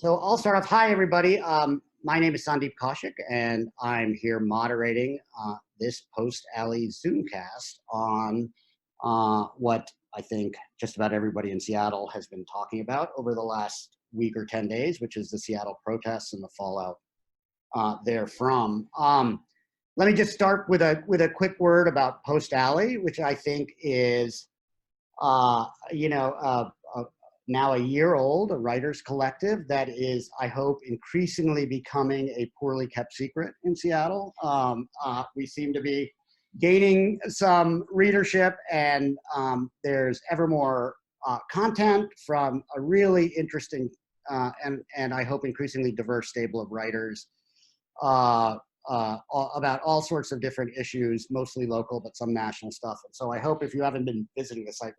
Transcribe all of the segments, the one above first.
So I'll start off. Hi, everybody. My name is Sandeep Kaushik, and I'm here moderating this post-alley Zoomcast on what I think just about everybody in Seattle has been talking about over the last week or 10 days, which is the Seattle protests and the fallout therefrom. Let me just start with a quick word about post-alley, which I think is, now a year old, a writers collective that is, I hope, increasingly becoming a poorly kept secret in Seattle. We seem to be gaining some readership, and there's ever more content from a really interesting and I hope increasingly diverse stable of writers about all sorts of different issues, mostly local, but some national stuff. And so I hope if you haven't been visiting the site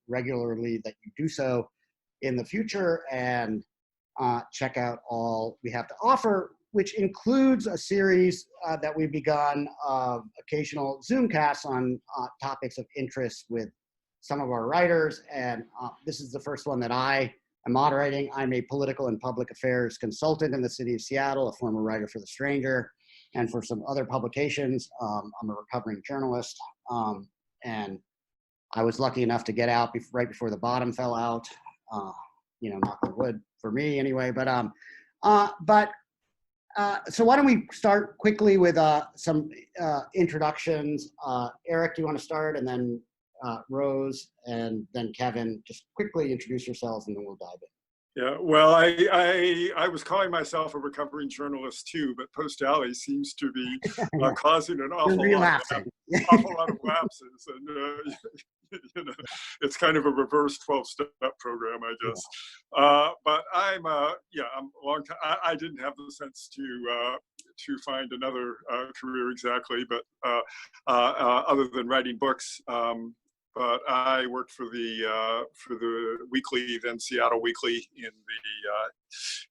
regularly that you do so in the future and check out all we have to offer, which includes a series that we've begun of occasional Zoomcasts on topics of interest with some of our writers. And this is the first one that I am moderating. I'm a political and public affairs consultant in the city of Seattle, a former writer for The Stranger and for some other publications. I'm a recovering journalist. And I was lucky enough to get out right before the bottom fell out. Knock on wood for me anyway. So why don't we start quickly with some introductions. Eric, do you want to start? And then Rose, and then Kevin, just quickly introduce yourselves and then we'll dive in. Yeah, well, I was calling myself a recovering journalist too, but post-alley seems to be causing an awful lot of lapses, and it's kind of a reverse 12-step program, I guess. But I'm a long time. I didn't have the sense to find another career exactly, but other than writing books. But I worked for the Weekly, then Seattle Weekly, in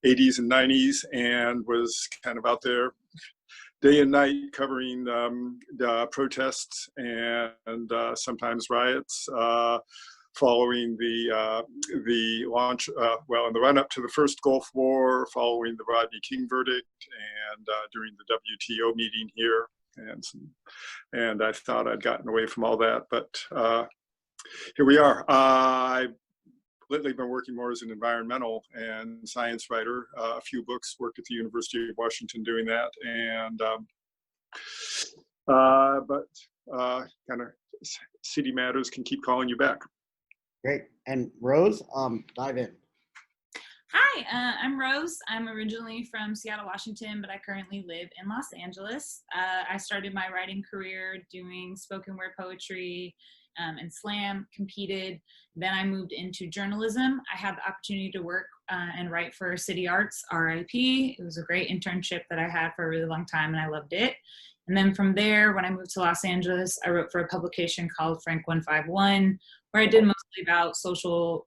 the 80s and 90s, and was kind of out there day and night covering the protests and sometimes riots, following the launch, in the run-up to the first Gulf War, following the Rodney King verdict, and during the WTO meeting here. And I thought I'd gotten away from all that, but here we are. I've lately been working more as an environmental and science writer. A few books, worked at the University of Washington doing that, and kind of city matters can keep calling you back. Great. And Rose, dive in. Hi, I'm Rose. I'm originally from Seattle, Washington, but I currently live in Los Angeles. I started my writing career doing spoken word poetry and slam, competed. Then I moved into journalism. I had the opportunity to work and write for City Arts, RIP. It was a great internship that I had for a really long time, and I loved it. And then from there, when I moved to Los Angeles, I wrote for a publication called Frank 151, where I did mostly about social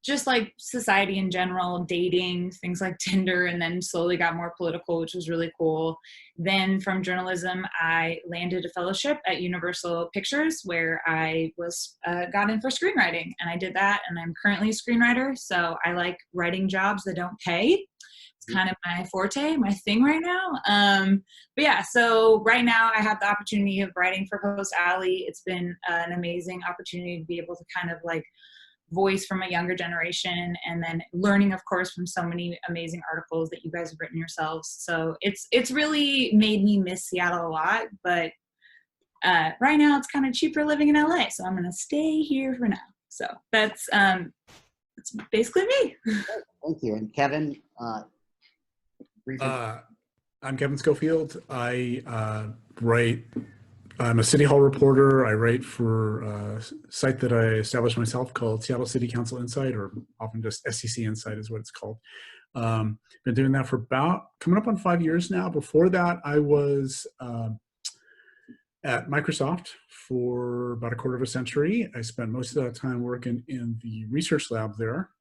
just like society in general, dating, things like Tinder, and then slowly got more political, which was really cool. Then from journalism, I landed a fellowship at Universal Pictures where I was got in for screenwriting, and I did that, and I'm currently a screenwriter, so I like writing jobs that don't pay. It's kind of my forte, my thing right now. But yeah, so right now I have the opportunity of writing for post-alley. It's been an amazing opportunity to be able to kind of like voice from a younger generation, and then learning, of course, from so many amazing articles that you guys have written yourselves. So it's really made me miss Seattle a lot, but right now it's kind of cheaper living in LA, so I'm gonna stay here for now. So that's basically me. Thank you. And Kevin, briefly. I'm Kevin Schofield. I'm a City Hall reporter. I write for a site that I established myself called Seattle City Council Insight, or often just SCC Insight is what it's called. Been doing that for coming up on 5 years now. Before that, I was at Microsoft for about a quarter of a century. I spent most of that time working in the research lab there,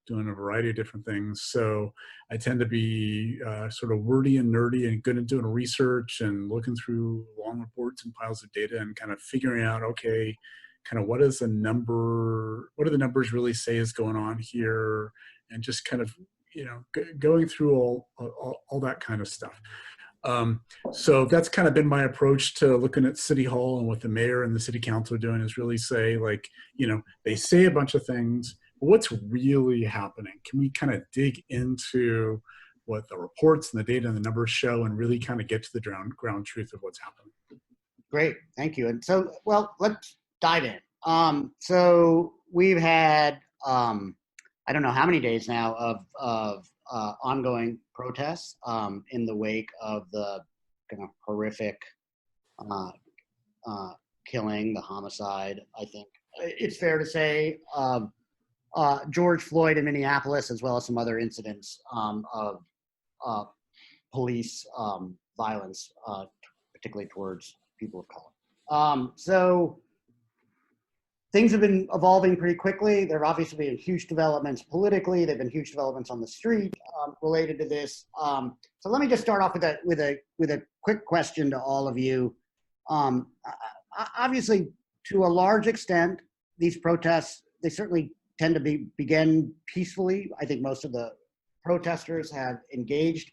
doing a variety of different things. So I tend to be sort of wordy and nerdy and good at doing research and looking through long reports and piles of data and kind of figuring out, okay, kind of what do the numbers really say is going on here, and just kind of going through all that kind of stuff. So that's kind of been my approach to looking at City Hall, and what the mayor and the city council are doing is really say, like, they say a bunch of things, but what's really happening? Can we kind of dig into what the reports and the data and the numbers show, and really kind of get to the ground truth of what's happening? Great, thank you. And so, well, let's dive in. So we've had, I don't know how many days now of ongoing protests in the wake of the kind of horrific killing, the homicide, I think it's fair to say, George Floyd in Minneapolis, as well as some other incidents of police violence, particularly towards people of color. So things have been evolving pretty quickly. There have obviously been huge developments politically. There have been huge developments on the street related to this. So let me just start off with a quick question to all of you. Obviously, to a large extent, these protests, they certainly tend to begin peacefully. I think most of the protesters have engaged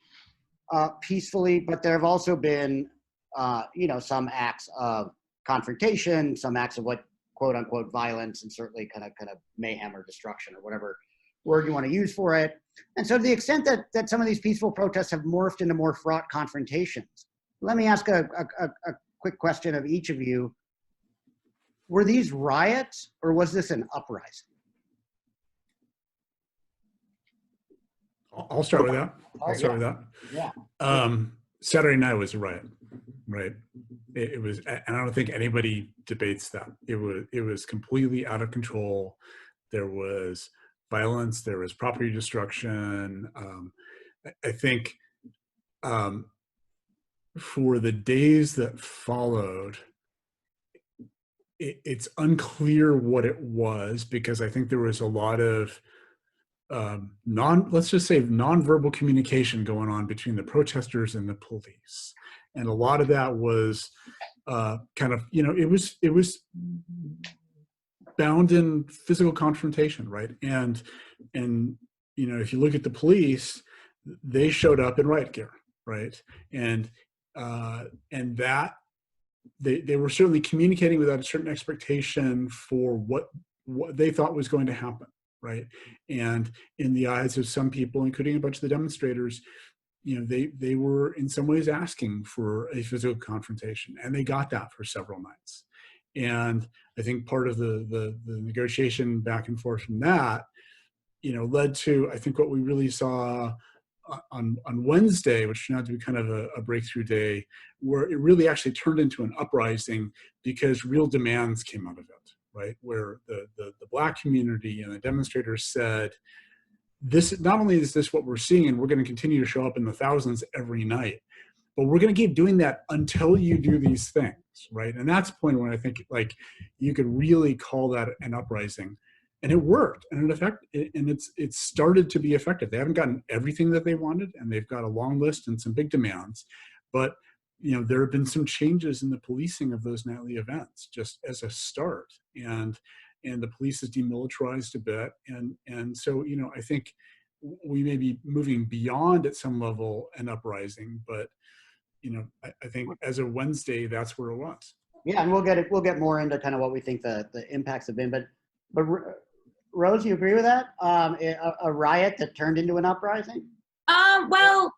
peacefully, but there have also been, some acts of confrontation, some acts of what quote unquote violence, and certainly kind of mayhem or destruction, or whatever word you want to use for it. And so to the extent that some of these peaceful protests have morphed into more fraught confrontations, let me ask a quick question of each of you. Were these riots, or was this an uprising? I'll start with that. Yeah. Saturday night was a riot, right? It was, and I don't think anybody debates that. It was completely out of control. There was violence. There was property destruction. I think for the days that followed, it's unclear what it was, because I think there was a lot of let's just say nonverbal communication going on between the protesters and the police. And a lot of that was kind of, it was bound in physical confrontation, right? And if you look at the police, they showed up in riot gear, right? And that they were certainly communicating without a certain expectation for what they thought was going to happen, right? And in the eyes of some people, including a bunch of the demonstrators, they were in some ways asking for a physical confrontation, and they got that for several nights. And I think part of the negotiation back and forth from that, led to, I think, what we really saw on Wednesday, which turned out to be kind of a breakthrough day, where it really actually turned into an uprising because real demands came out of it, right? Where the Black community and the demonstrators said, this, not only is this what we're seeing, and we're going to continue to show up in the thousands every night, but we're going to keep doing that until you do these things, right? And that's the point where I think, like, you could really call that an uprising. And it worked, and it's started to be effective. They haven't gotten everything that they wanted, and they've got a long list and some big demands, but there have been some changes in the policing of those nightly events just as a start, and the police is demilitarized a bit, and so I think we may be moving beyond at some level an uprising, but I think as of Wednesday, that's where it was. Yeah, and we'll get more into kind of what we think the impacts have been, but Rose, you agree with that? A riot that turned into an uprising? Well,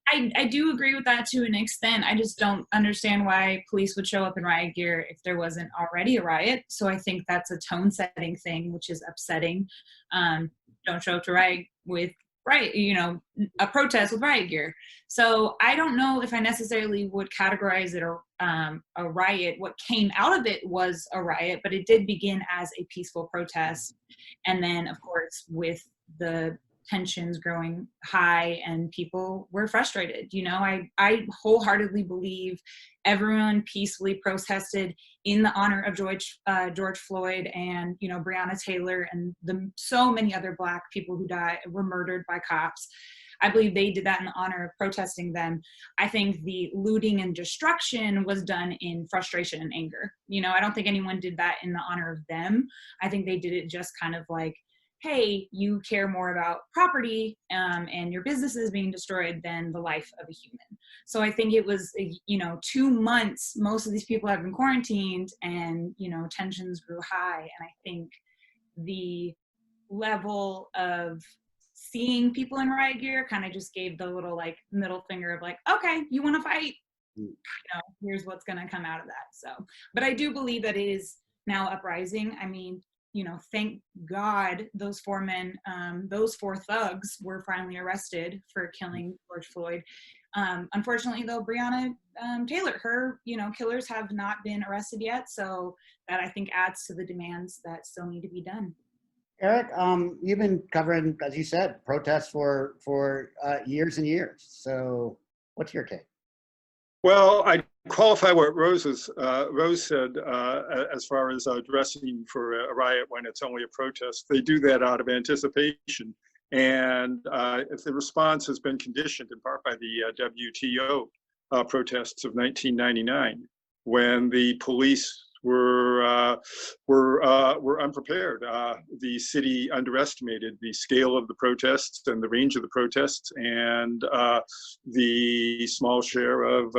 I do agree with that to an extent. I just don't understand why police would show up in riot gear if there wasn't already a riot. So I think that's a tone setting thing, which is upsetting. Don't show up to riot with a protest with riot gear. So I don't know if I necessarily would categorize it a riot. What came out of it was a riot, but it did begin as a peaceful protest. And then, of course, with the tensions growing high and people were frustrated. I wholeheartly believe everyone peacefully protested in the honor of George Floyd and, Breonna Taylor and so many other Black people who were murdered by cops. I believe they did that in honor of protesting them. I think the looting and destruction was done in frustration and anger. I don't think anyone did that in the honor of them. I think they did it just kind of like hey, you care more about property and your business is being destroyed than the life of a human. So I think it was, 2 months, most of these people have been quarantined, and, tensions grew high. And I think the level of seeing people in riot gear kind of just gave the little like middle finger of like, okay, you want to fight? Here's what's going to come out of that. So, but I do believe that it is now uprising. I mean, thank God those 4 men, those 4 thugs were finally arrested for killing George Floyd. Unfortunately, though, Breonna Taylor, her, killers have not been arrested yet. So that, I think, adds to the demands that still need to be done. Eric, you've been covering, as you said, protests for years and years. So what's your take? Well, I qualify what Rose said as far as dressing for a riot when it's only a protest. They do that out of anticipation. And if the response has been conditioned in part by the WTO protests of 1999, when the police were unprepared. The city underestimated the scale of the protests and the range of the protests, and the small share of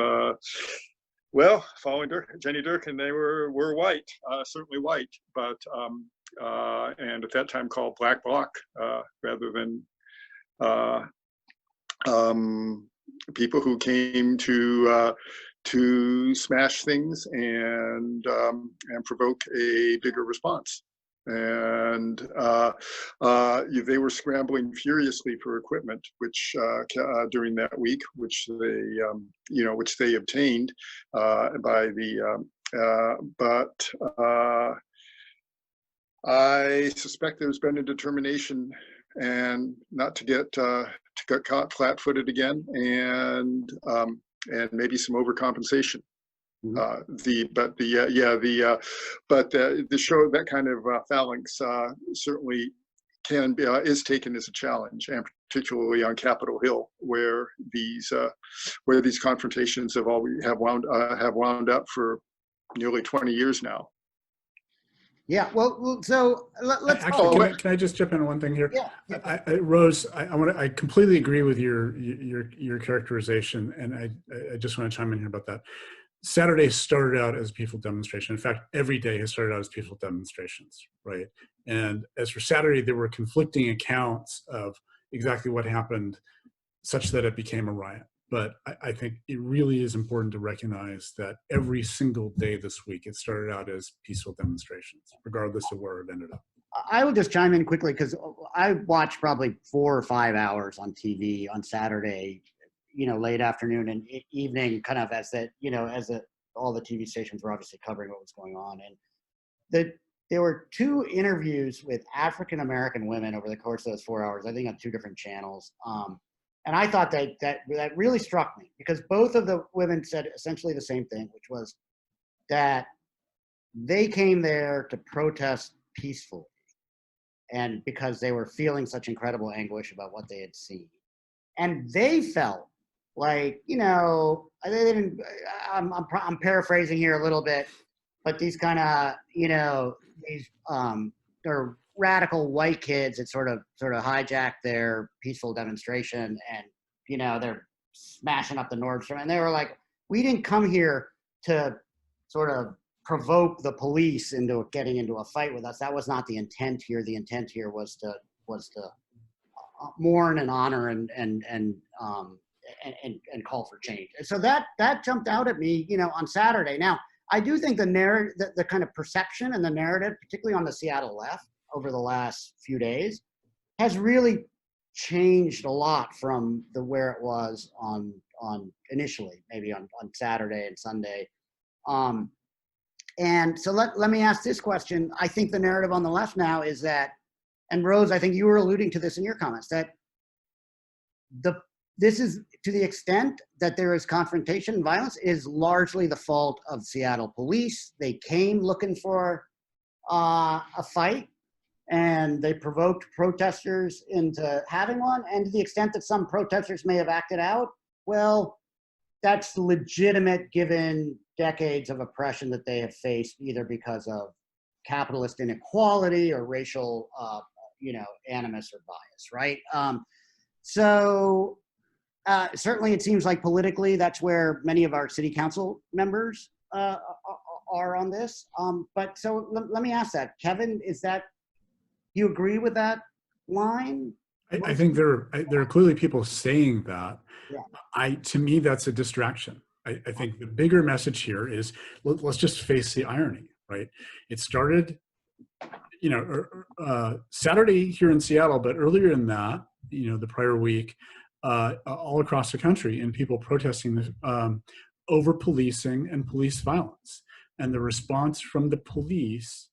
following Jenny Durkin, they were white, certainly white, but and at that time called Black Bloc rather than people who came to smash things and provoke a bigger response. And they were scrambling furiously for equipment, which during that week, which they obtained by the. But I suspect there's been a determination and not to get caught flat-footed again, and maybe some overcompensation. The show, that kind of phalanx certainly can be is taken as a challenge, and particularly on Capitol Hill, where these confrontations have wound up for nearly 20 years now. Yeah, well, so let's. Actually, can I just jump in on one thing here? Yeah. Rose, I completely agree with your characterization, and I just want to chime in here about that. Saturday started out as a peaceful demonstration. In fact, every day has started out as peaceful demonstrations, right? And as for Saturday, there were conflicting accounts of exactly what happened, such that it became a riot. But I think it really is important to recognize that every single day this week, it started out as peaceful demonstrations, regardless of where it ended up. I will just chime in quickly because I watched probably 4 or 5 hours on TV on Saturday, late afternoon and evening, kind of as that, all the TV stations were obviously covering what was going on. And there were 2 interviews with African-American women over the course of those 4 hours, I think on 2 different channels. And I thought that really struck me, because both of the women said essentially the same thing, which was that they came there to protest peacefully, and because they were feeling such incredible anguish about what they had seen. And they felt like, they didn't, I'm paraphrasing here a little bit, but these kind of, these they're radical white kids that sort of hijacked their peaceful demonstration, and they're smashing up the Nordstrom, and they were like, we didn't come here to sort of provoke the police into getting into a fight with us. That was not the intent here. The intent here was to mourn and honor and call for change. And so that jumped out at me, on Saturday. Now, I do think the narrative, the kind of perception and the narrative, particularly on the Seattle left over the last few days, has really changed a lot from where it was on initially, maybe on Saturday and Sunday. And so let me ask this question. I think the narrative on the left now is that, and Rose, I think you were alluding to this in your comments, that this is, to the extent that there is confrontation and violence, is largely the fault of Seattle police. They came looking for a fight, and they provoked protesters into having one. And to the extent that some protesters may have acted out, well, that's legitimate given decades of oppression that they have faced, either because of capitalist inequality or racial animus or bias, right? So certainly it seems like politically that's where many of our city council members are on this. But so let me ask that, Kevin, you agree with that line? I think there are clearly people saying that. Yeah. To me, that's a distraction. I think the bigger message here is let's just face the irony, right? It started, Saturday here in Seattle, but earlier than that, the prior week, all across the country, and people protesting over policing and police violence. And the response from the police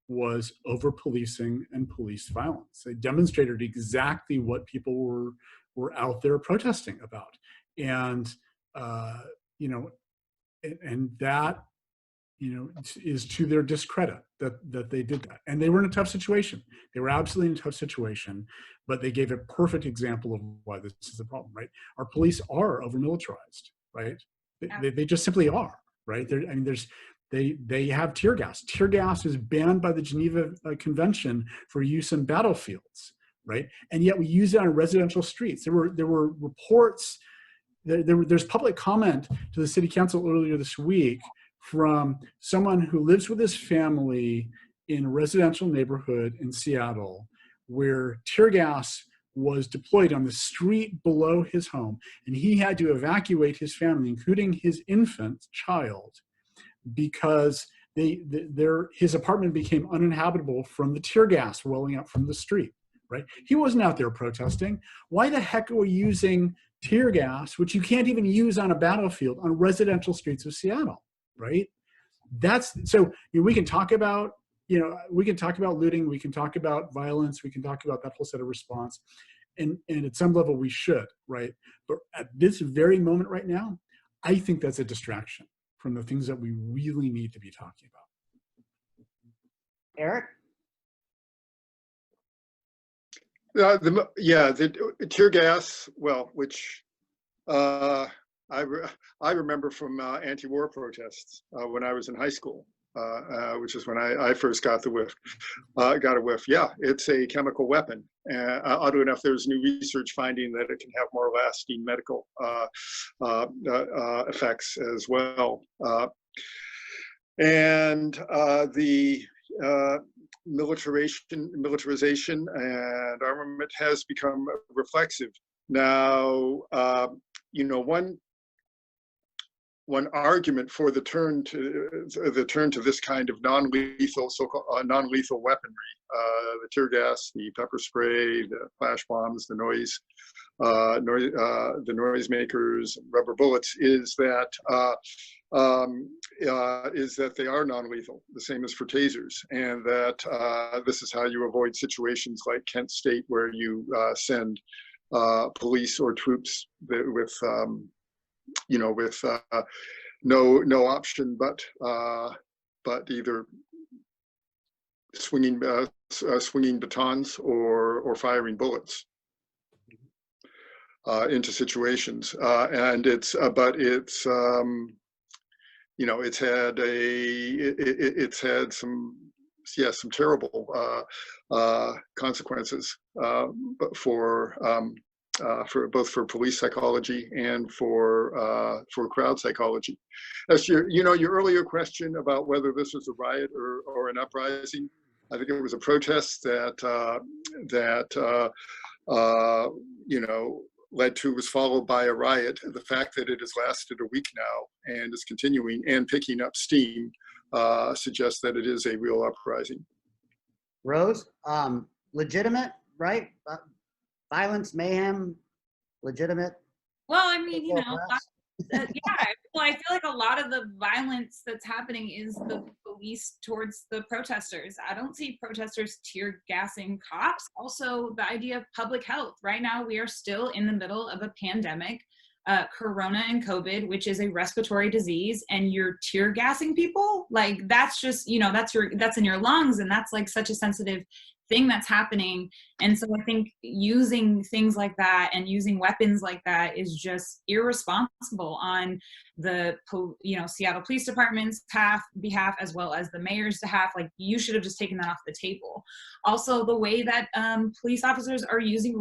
was over policing and police violence. They demonstrated exactly what people were out there protesting about. And, and that, is to their discredit that they did that. And they were in a tough situation. They were absolutely in a tough situation, but they gave a perfect example of why this is a problem, right? Our police are over militarized, right? They just simply are, right? They have tear gas. Tear gas is banned by the Geneva Convention for use in battlefields, right? And yet we use it on residential streets. There were reports, there's public comment to the city council earlier this week from someone who lives with his family in a residential neighborhood in Seattle where tear gas was deployed on the street below his home, and he had to evacuate his family, including his infant child, because his apartment became uninhabitable from the tear gas rolling out from the street, right? He wasn't out there protesting. Why the heck are we using tear gas, which you can't even use on a battlefield, on residential streets of Seattle, right? We can talk about, we can talk about looting, we can talk about violence, we can talk about that whole set of response. And at some level we should, right? But at this very moment right now, I think that's a distraction from the things that we really need to be talking about. Eric? The tear gas, which I remember from anti-war protests when I was in high school, which is when I first got a whiff. Yeah, it's a chemical weapon. Oddly enough, there's new research finding that it can have more lasting medical effects as well. And the militarization and armament has become reflexive. Now, one argument for the turn to this kind of non-lethal, so-called non-lethal weaponry, the tear gas, the pepper spray, the flash bombs, the noise makers, rubber bullets, is that they are non-lethal, the same as for tasers, and that this is how you avoid situations like Kent State, where you send police or troops with no option but either swinging batons or firing bullets into situations, and it's had some terrible consequences, but for both for police psychology and for crowd psychology. As your earlier question about whether this was a riot or an uprising, I think it was a protest that was followed by a riot. The fact that it has lasted a week now and is continuing and picking up steam suggests that it is a real uprising. Rose, legitimate, right? Violence, mayhem, legitimate. Well, I mean, I feel like a lot of the violence that's happening is the police towards the protesters. I don't see protesters tear gassing cops. Also, the idea of public health. Right now, we are still in the middle of a pandemic, Corona and COVID, which is a respiratory disease, and you're tear gassing people. Like, that's just, that's in your lungs, and that's like such a sensitive thing that's happening. And so I think using things like that and using weapons like that is just irresponsible on the Seattle Police Department's behalf as well as the mayor's behalf. Like, you should have just taken that off the table. Also, the way that police officers are using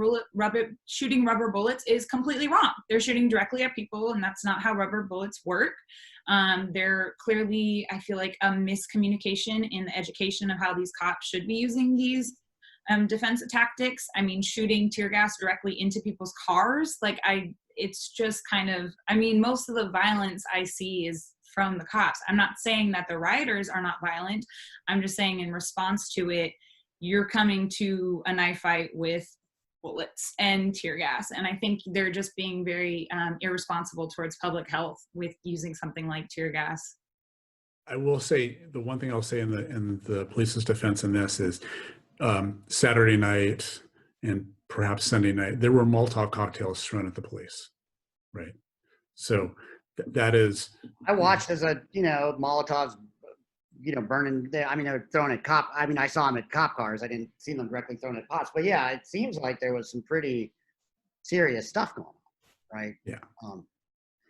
shooting rubber bullets is completely wrong. They're shooting directly at people, and that's not how rubber bullets work. There clearly, I feel like, a miscommunication in the education of how these cops should be using these defensive tactics. I mean, shooting tear gas directly into people's cars, it's just kind of, I mean, most of the violence I see is from the cops. I'm not saying that the rioters are not violent. I'm just saying in response to it, you're coming to a knife fight with bullets and tear gas. And I think they're just being very irresponsible towards public health with using something like tear gas. I will say, the one thing I'll say in the police's defense in this is Saturday night and perhaps Sunday night, there were Molotov cocktails thrown at the police, right? So that is. I watched as Molotovs, burning. They were thrown at cop. I mean, I saw them at cop cars. I didn't see them directly thrown at pots. But yeah, it seems like there was some pretty serious stuff going on, right? Yeah.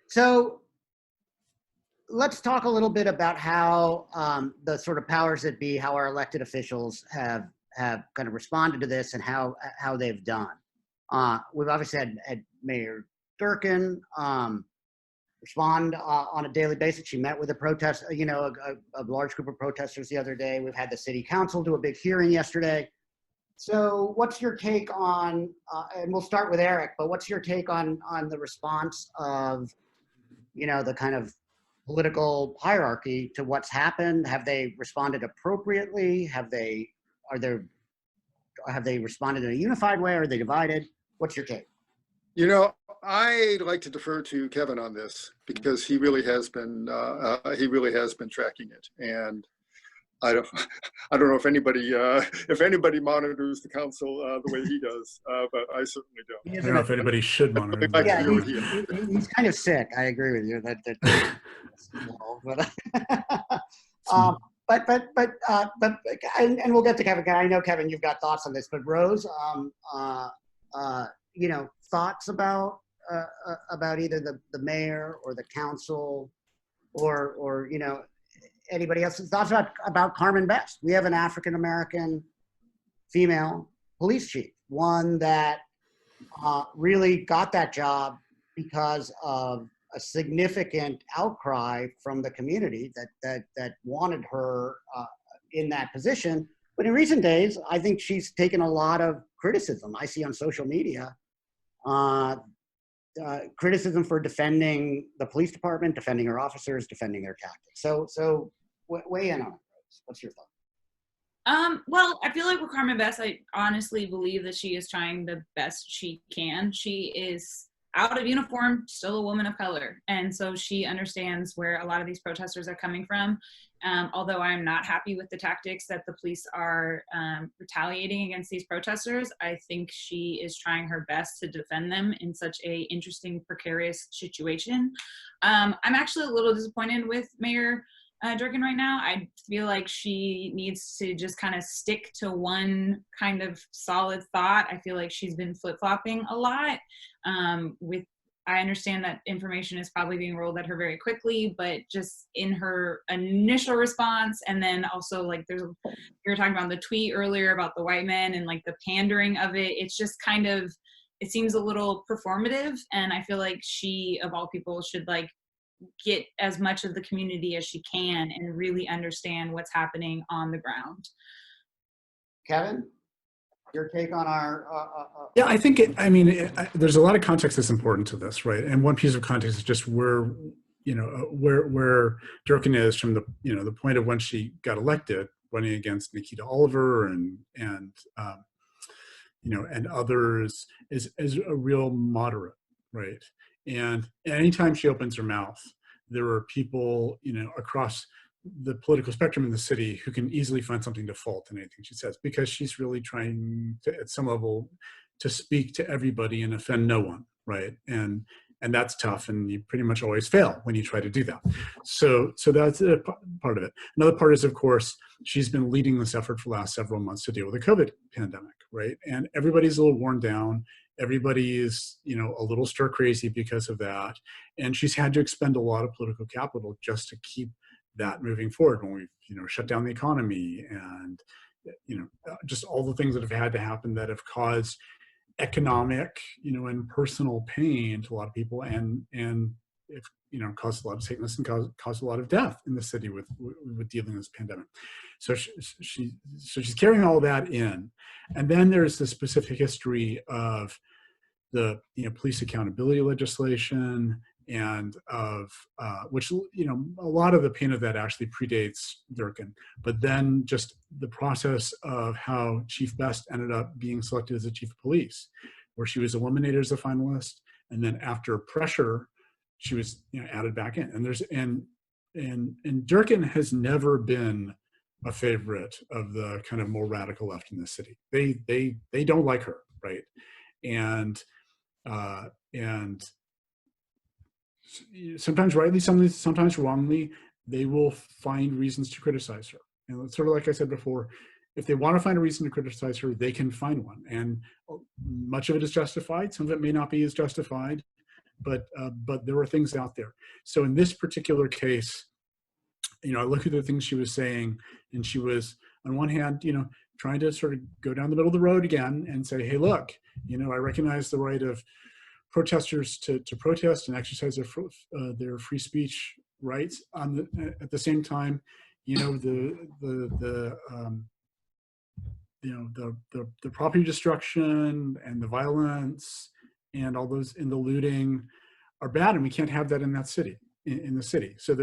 So let's talk a little bit about how the sort of powers that be, how our elected officials have kind of responded to this and how they've done. We've obviously had Mayor Durkin respond on a daily basis. She met with a large group of protesters the other day. We've had the city council do a big hearing yesterday. So what's your take on, and we'll start with Eric, but what's your take on the response of, the kind of political hierarchy to what's happened? Have they responded appropriately? Have they responded in a unified way? Are they divided? What's your take? I like to defer to Kevin on this because he really has been tracking it, and I don't know if anybody monitors the council the way he does, but I certainly don't. I don't know if anybody should monitor. Yeah, he's kind of sick. I agree with you. And we'll get to Kevin. I know, Kevin, you've got thoughts on this, but Rose, thoughts about either the mayor or the council or anybody else's thoughts about Carmen Best. We have an African-American female police chief, one that really got that job because of a significant outcry from the community that wanted her in that position. But in recent days, I think she's taken a lot of criticism. I see on social media criticism for defending the police department, defending her officers, defending their tactics. So weigh in on it, Rose. What's your thought? Well, I feel like with Carmen Best, I honestly believe that she is trying the best she can. She is out of uniform, still a woman of color. And so she understands where a lot of these protesters are coming from. Although I'm not happy with the tactics that the police are retaliating against these protesters, I think she is trying her best to defend them in such a interesting, precarious situation. I'm actually a little disappointed with Mayor Durkin right now. I feel like she needs to just kind of stick to one kind of solid thought. I feel like she's been flip-flopping a lot. I understand that information is probably being rolled at her very quickly, but just in her initial response, and then also you were talking about the tweet earlier about the white men and the pandering of it. It's just kind of, it seems a little performative, and I feel like she, of all people, should get as much of the community as she can and really understand what's happening on the ground. Kevin, your take on our yeah, I think there's a lot of context that's important to this, right? And one piece of context is just where Durkin is from the point of when she got elected, running against Nikita Oliver and others is a real moderate, right? And anytime she opens her mouth, there are people, across the political spectrum in the city who can easily find something to fault in anything she says, because she's really trying to, at some level, to speak to everybody and offend no one, right? And And that's tough, and you pretty much always fail when you try to do that. So that's a part of it. Another part is, of course, she's been leading this effort for the last several months to deal with the COVID pandemic, right? And everybody's a little worn down. Everybody is, a little stir crazy because of that. And she's had to expend a lot of political capital just to keep that moving forward when we've, shut down the economy and, just all the things that have had to happen that have caused economic, and personal pain to a lot of people, and if caused a lot of sickness and caused a lot of death in the city with dealing with this pandemic. So she's carrying all that in, and then there's the specific history of the police accountability legislation, and of which a lot of the pain of that actually predates Durkin, but then just the process of how Chief Best ended up being selected as the chief of police, where she was eliminated as a finalist, and then after pressure, she was added back in. And Durkin has never been a favorite of the kind of more radical left in the city. They don't like her, right? And sometimes rightly, sometimes wrongly, they will find reasons to criticize her. And it's sort of like I said before, if they want to find a reason to criticize her, they can find one. And much of it is justified. Some of it may not be as justified, but there are things out there. So in this particular case, I look at the things she was saying, and she was, on one hand, trying to sort of go down the middle of the road again and say, hey, look, I recognize the right of protesters to protest and exercise their free speech rights. At the same time, the property destruction and the violence and all those in the looting are bad, and we can't have that in that city. In the city. So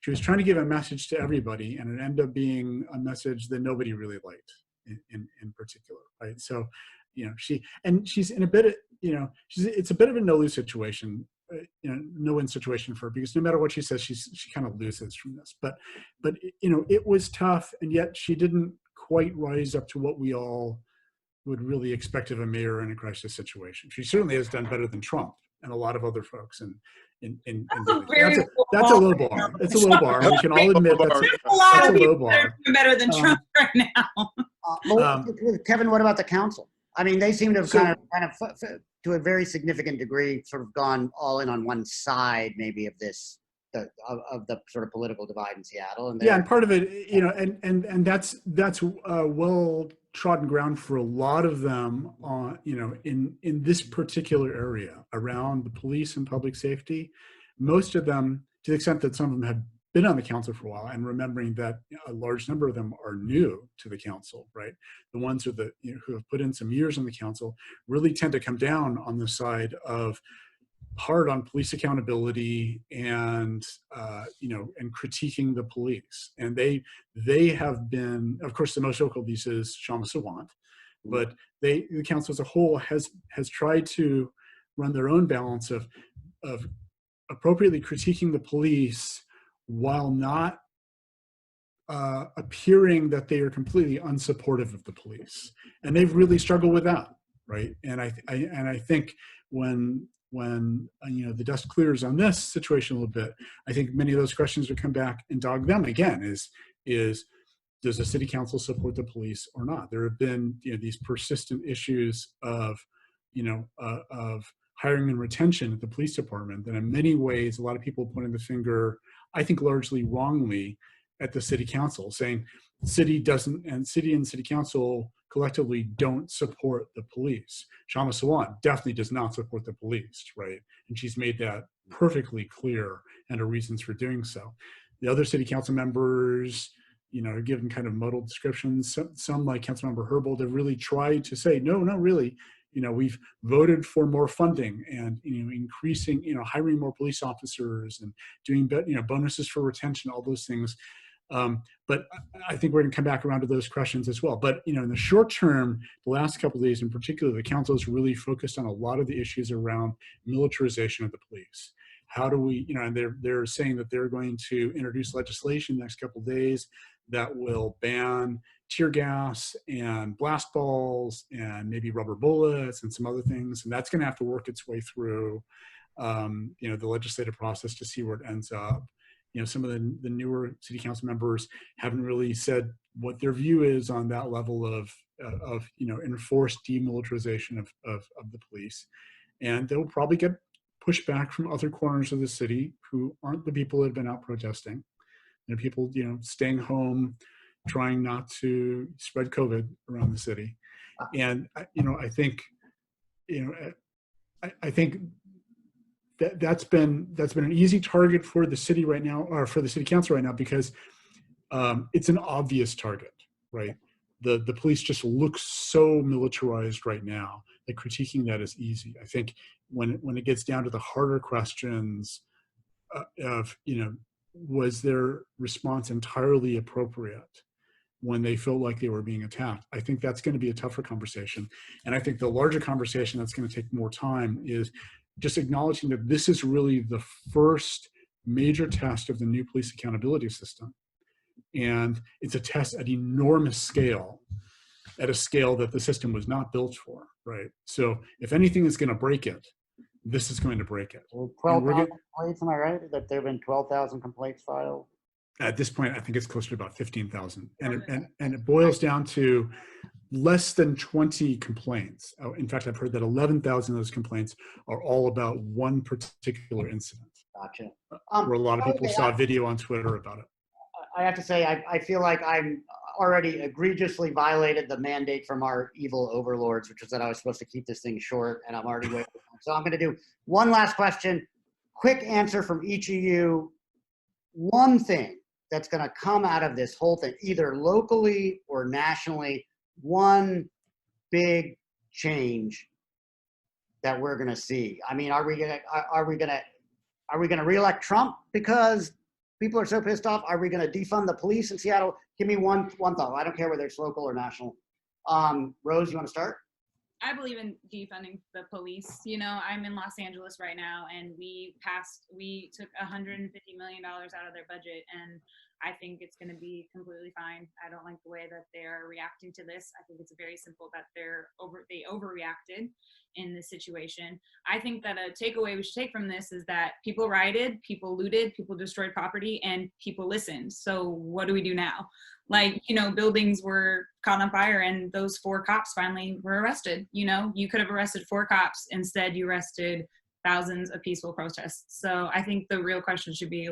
she was trying to give a message to everybody, and it ended up being a message that nobody really liked in particular, right? So, she's in a bit of, it's a bit of a no-lose situation, no-win situation for her, because no matter what she says, she kind of loses from this. But it was tough, and yet she didn't quite rise up to what we all would really expect of a mayor in a crisis situation. She certainly has done better than Trump and a lot of other folks, that's a low bar. It's a low bar. We can all admit that's a low bar. Better than Trump right now. Kevin, what about the council? I mean, they seem to have kind of, to a very significant degree, sort of gone all in on one side, maybe, of this, of the sort of political divide in Seattle. And part of it, and that's well trodden ground for a lot of them, in this particular area around the police and public safety. Most of them, to the extent that some of them have been on the council for a while, and remembering that a large number of them are new to the council, right? The ones who have put in some years on the council really tend to come down on the side of hard on police accountability and and critiquing the police. And they have been, of course, the most vocal of these is Shama Sawant, but the council as a whole has tried to run their own balance of appropriately critiquing the police while not appearing that they are completely unsupportive of the police. And they've really struggled with that, right? And I think when the dust clears on this situation a little bit, I think many of those questions would come back and dog them again. Is does the city council support the police or not? There have been these persistent issues of hiring and retention at the police department that in many ways a lot of people pointing the finger, I think largely wrongly, at the city council, saying city and city council collectively don't support the police. Shama Sawant definitely does not support the police, right? And she's made that perfectly clear, and her reasons for doing so. The other city council members, are given kind of muddled descriptions. Some like Councilmember Herbold have really tried to say, no, really, we've voted for more funding and, increasing, hiring more police officers and doing, bonuses for retention, all those things. But I think we're going to come back around to those questions as well. But, in the short term, the last couple of days in particular, the council is really focused on a lot of the issues around militarization of the police. How do we, and they're saying that they're going to introduce legislation the next couple of days that will ban tear gas and blast balls and maybe rubber bullets and some other things. And that's going to have to work its way through. the legislative process to see where it ends up. Some of the newer city council members haven't really said what their view is on that level of enforced demilitarization of the police. And they'll probably get pushback from other corners of the city who aren't the people that have been out protesting. People, staying home, trying not to spread COVID around the city. And, I think that's been an easy target for the city right now, or for the city council right now, because it's an obvious target, right? The police just look so militarized right now that critiquing that is easy. I think when it gets down to the harder questions of, was their response entirely appropriate when they felt like they were being attacked? I think that's going to be a tougher conversation. And I think the larger conversation that's going to take more time is just acknowledging that this is really the first major test of the new police accountability system. And it's a test at enormous scale, at a scale that the system was not built for, right? So if anything is going to break it, this is going to break it. Well, 12,000 complaints, am I right? That there have been 12,000 complaints filed? At this point, I think it's closer to about 15,000. And it boils down to less than 20 complaints. In fact, I've heard that 11,000 of those complaints are all about one particular incident. Gotcha. Where a lot of people saw a video on Twitter about it. I have to say, I feel like I'm already egregiously violated the mandate from our evil overlords, which was that I was supposed to keep this thing short, and I'm already waiting. So I'm going to do one last question. Quick answer from each of you. One thing that's going to come out of this whole thing, either locally or nationally, one big change that we're going to see. I mean, are we going to reelect Trump because people are so pissed off? Are we going to defund the police in Seattle? Give me one thought. I don't care whether it's local or national. Rose, you want to start? I believe in defunding the police. I'm in Los Angeles right now, and we took $150 million out of their budget, and I think it's going to be completely fine. I don't like the way that they're reacting to this. I think it's very simple that they overreacted in this situation. I think that a takeaway we should take from this is that people rioted, people looted, people destroyed property, and people listened. So what do we do now? Buildings were caught on fire, and those 4 cops finally were arrested. You could have arrested 4 cops. Instead, you arrested thousands of peaceful protests. So I think the real question should be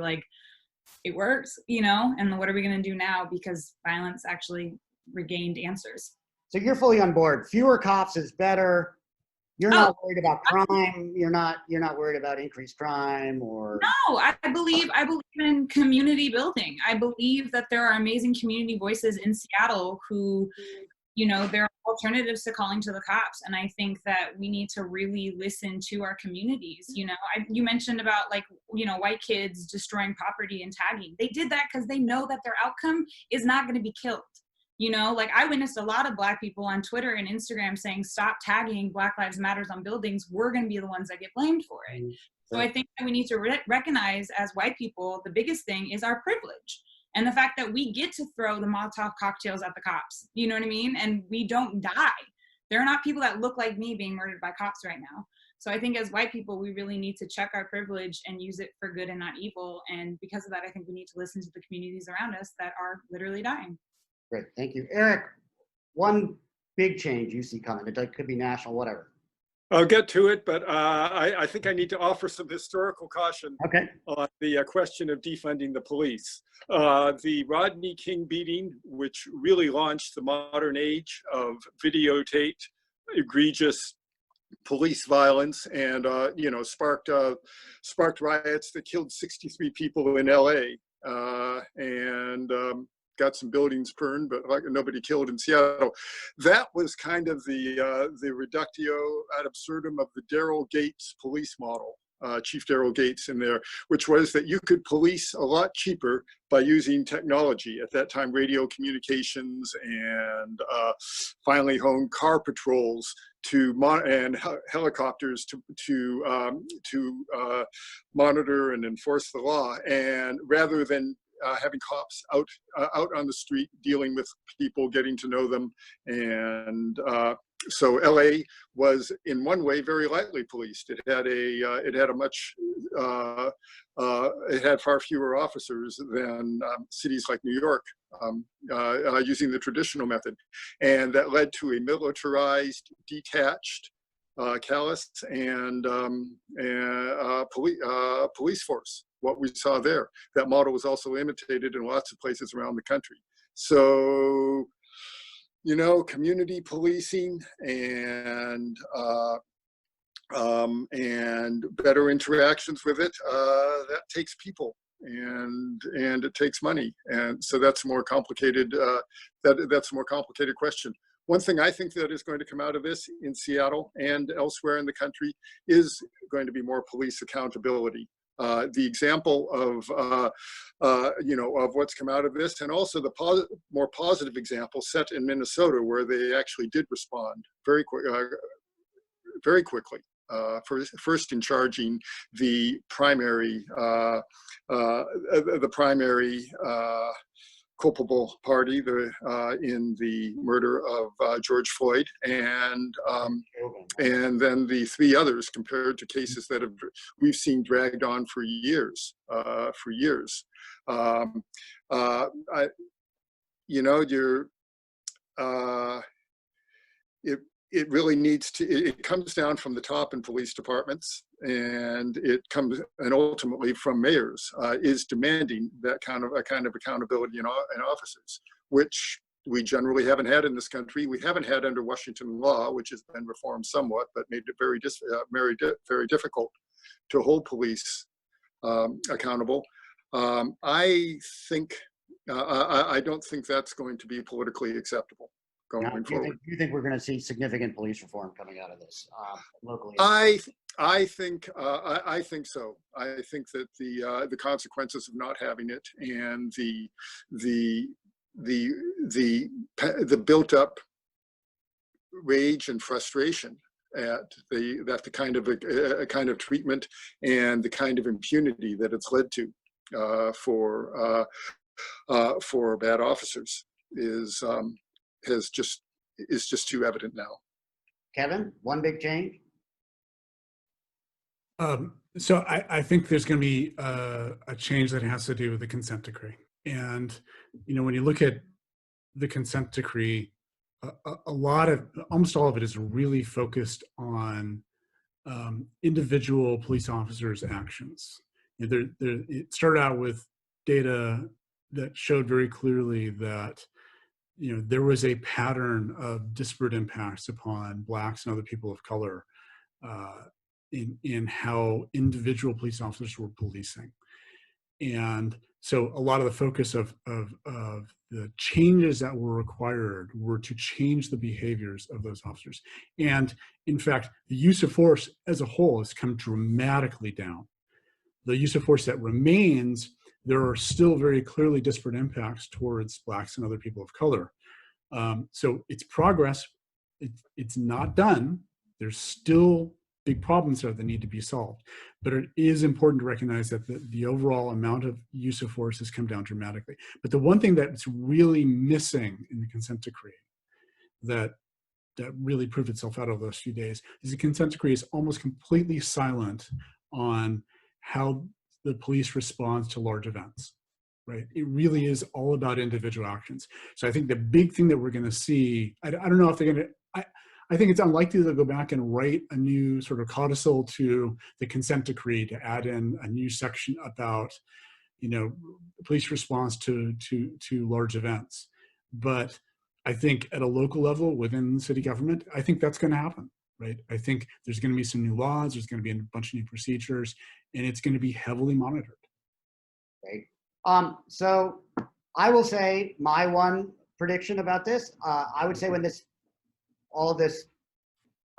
it works, and what are we going to do now? Because violence actually regained answers. So you're fully on board. Fewer cops is better. You're not worried about crime. You're not worried about increased crime or. No, I believe in community building. I believe that there are amazing community voices in Seattle who, there are alternatives to calling to the cops. And I think that we need to really listen to our communities. You mentioned about white kids destroying property and tagging. They did that because they know that their outcome is not going to be killed. I witnessed a lot of Black people on Twitter and Instagram saying, stop tagging Black Lives Matters on buildings. We're going to be the ones that get blamed for it. So I think that we need to recognize as white people, the biggest thing is our privilege. And the fact that we get to throw the Molotov cocktails at the cops, you know what I mean? And we don't die. There are not people that look like me being murdered by cops right now. So I think as white people, we really need to check our privilege and use it for good and not evil. And because of that, I think we need to listen to the communities around us that are literally dying. Great, thank you. Eric, one big change you see coming. It could be national, whatever. I'll get to it, but I think I need to offer some historical caution on the question of defunding the police. The Rodney King beating, which really launched the modern age of videotaped, egregious police violence and sparked riots that killed 63 people in LA and got some buildings burned, but nobody killed in Seattle. That was kind of the reductio ad absurdum of the Daryl Gates police model, Chief Daryl Gates in there, which was that you could police a lot cheaper by using technology. At that time, radio communications and finely honed car patrols and helicopters to monitor and enforce the law, and rather than having cops out on the street dealing with people, getting to know them, and so LA was in one way very lightly policed. It had it had far fewer officers than cities like New York, using the traditional method, and that led to a militarized, detached, callous, and police force. What we saw there, that model was also imitated in lots of places around the country. So, you know, community policing and better interactions with it, that takes people, and it takes money, and so that's a more complicated. That's a more complicated question. One thing I think that is going to come out of this in Seattle and elsewhere in the country is going to be more police accountability. The example of of what's come out of this, and also the more positive example set in Minnesota, where they actually did respond very quickly. First in charging the primary culpable party in the murder of George Floyd, and then the three others, compared to cases that we've seen dragged on for years. It really needs to. It comes down from the top in police departments, and ultimately from mayors, is demanding that kind of accountability in officers, which we generally haven't had in this country. We haven't had under Washington law, which has been reformed somewhat, but made it very difficult to hold police accountable. I don't think that's going to be politically acceptable going forward. Do you think we're going to see significant police reform coming out of this locally? I think so. I think that the consequences of not having it, and the built up rage and frustration at the kind of treatment and the kind of impunity that it's led to for bad officers is just too evident now. Kevin, one big change? So I think there's going to be a change that has to do with the consent decree. And, you know, when you look at the consent decree, almost all of it is really focused on individual police officers' actions. It started out with data that showed very clearly that, you know, there was a pattern of disparate impacts upon Blacks and other people of color in how individual police officers were policing. And so a lot of the focus of the changes that were required were to change the behaviors of those officers. And in fact, the use of force as a whole has come dramatically down. The use of force that remains, there are still very clearly disparate impacts towards Blacks and other people of color. So it's progress. It's not done. There's still big problems there that need to be solved. But it is important to recognize that the overall amount of use of force has come down dramatically. But the one thing that's really missing in the consent decree that really proved itself out over those few days is the consent decree is almost completely silent on how the police responds to large events, right? It really is all about individual actions. So I think the big thing that we're going to see, I don't know if they're going to, I think it's unlikely they'll go back and write a new sort of codicil to the consent decree to add in a new section about, you know, police response to large events. But I think at a local level within city government, I think that's going to happen, right? I think there's going to be some new laws, there's going to be a bunch of new procedures, and it's going to be heavily monitored. Right. So I will say my one prediction about this, I would say when all of this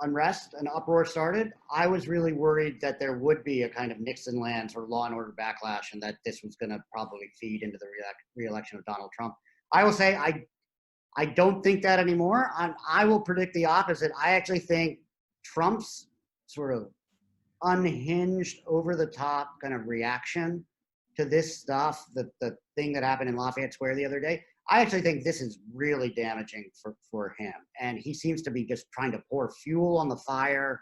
unrest and uproar started, I was really worried that there would be a kind of Nixon land or law and order backlash, and that this was going to probably feed into the re-election of Donald Trump. I will say I don't think that anymore. I will predict the opposite. I actually think Trump's sort of unhinged, over-the-top kind of reaction to this stuff, the thing that happened in Lafayette Square the other day, I actually think this is really damaging for him. And he seems to be just trying to pour fuel on the fire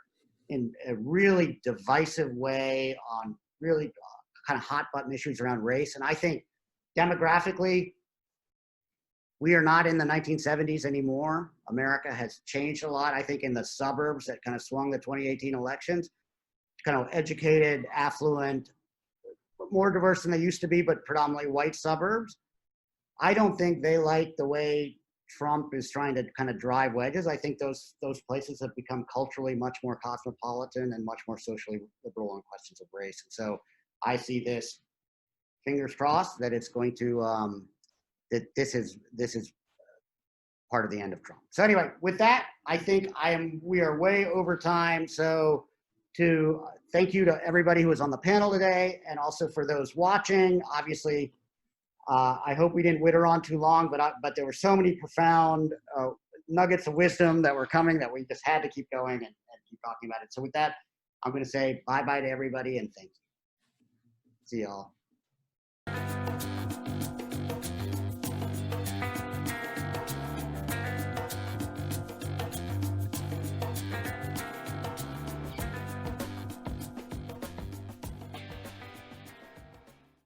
in a really divisive way on really kind of hot button issues around race. And I think demographically, we are not in the 1970s anymore. America has changed a lot. I think in the suburbs that kind of swung the 2018 elections, kind of educated, affluent, more diverse than they used to be, but predominantly white suburbs. I don't think they like the way Trump is trying to kind of drive wedges. I think those places have become culturally much more cosmopolitan and much more socially liberal on questions of race. And so I see this, fingers crossed, that it's going to that this is part of the end of Trump. So anyway, with that, I think we are way over time. So to thank you to everybody who was on the panel today, and also for those watching. Obviously, I hope we didn't witter on too long, but there were so many profound nuggets of wisdom that were coming that we just had to keep going and keep talking about it. So with that, I'm going to say bye-bye to everybody and thank you. See y'all.